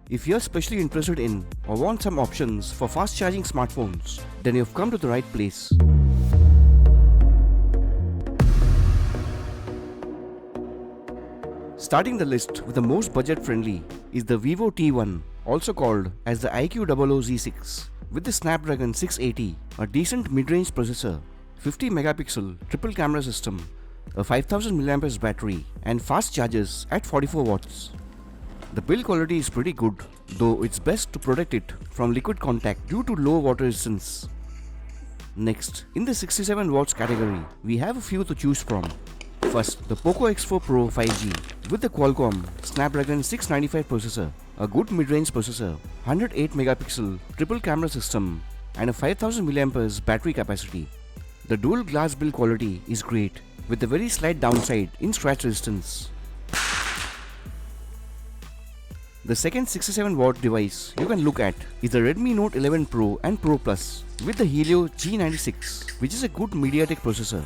If you're especially interested in or want some options for fast charging smartphones, then you've come to the right place. Starting the list with the most budget-friendly is the Vivo T1, also called as the iQ00Z6, with the Snapdragon 680, a decent mid-range processor, 50 megapixel triple camera system, a 5000 mAh battery, and fast charges at 44 watts. The build quality is pretty good, though it's best to protect it from liquid contact due to low water resistance. Next, in the 67 watts category, we have a few to choose from. First, the Poco X4 Pro 5G with the Qualcomm Snapdragon 695 processor, a good mid-range processor, 108 megapixel triple camera system, and a 5000 mAh battery capacity. The dual glass build quality is great, with a very slight downside in scratch resistance. The second 67 watt device you can look at is the Redmi Note 11 Pro and Pro Plus with the Helio G96, which is a good MediaTek processor,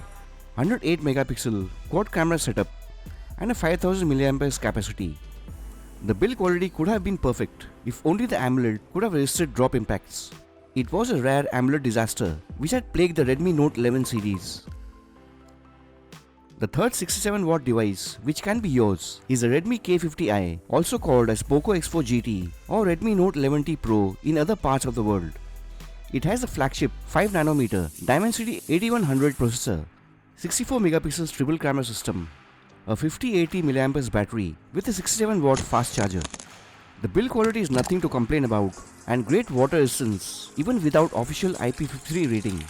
108 megapixel quad camera setup, and a 5000 mAh capacity. The build quality could have been perfect if only the AMOLED could have resisted drop impacts. It was a rare AMOLED disaster which had plagued the Redmi Note 11 series. The third 67 watt device which can be yours is the Redmi K50i, also called as Poco X4 GT or Redmi Note 11T Pro in other parts of the world. It has the flagship 5nm Dimensity 8100 processor, 64 megapixels triple camera system, a 5080 mAh battery with a 67 watt fast charger. The build quality is nothing to complain about and great water resistance even without official IP53 rating.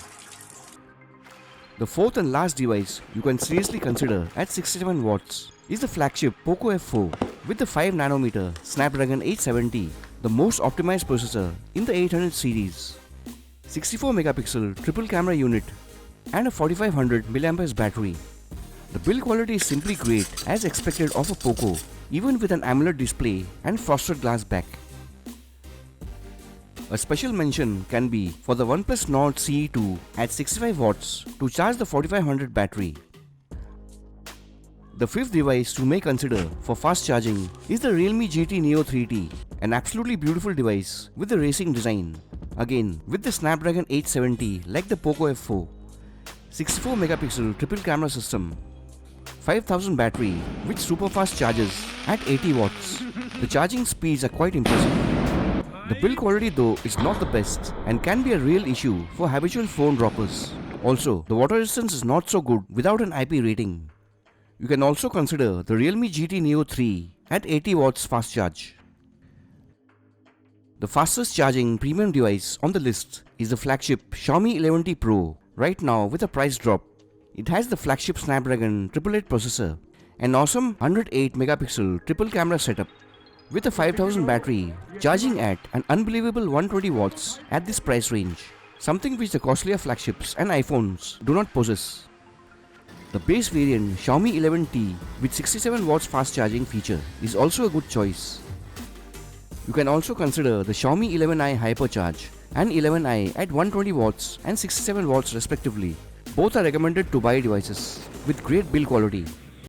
The fourth and last device you can seriously consider at 67 watts is the flagship Poco F4 with the 5nm Snapdragon 870, the most optimized processor in the 800 series, 64 megapixel triple camera unit, and a 4500 mAh battery. The build quality is simply great as expected of a Poco, even with an AMOLED display and frosted glass back. A special mention can be for the OnePlus Note C2 at 65 watts to charge the 4500 battery. The fifth device you may consider for fast charging is the Realme GT Neo 3T, an absolutely beautiful device with the racing design, again with the Snapdragon 870 like the Poco F4, 64 megapixel triple camera system, 5000 battery with super fast charges at 80 watts. The charging speeds are quite impressive. The build quality though is not the best and can be a real issue for habitual phone droppers. Also, the water resistance is not so good without an IP rating. You can also consider the Realme GT Neo 3 at 80 watts fast charge. The fastest charging premium device on the list is the flagship Xiaomi 11T Pro, right now with a price drop. It has the flagship Snapdragon 888 processor, an awesome 108 megapixel triple camera setup, with a 5000 battery, charging at an unbelievable 120 watts at this price range, something which the costlier flagships and iPhones do not possess. The base variant Xiaomi 11T with 67 watts fast charging feature is also a good choice. You can also consider the Xiaomi 11i Hypercharge and 11i at 120 watts and 67 watts respectively. Both are recommended to buy devices with great build quality.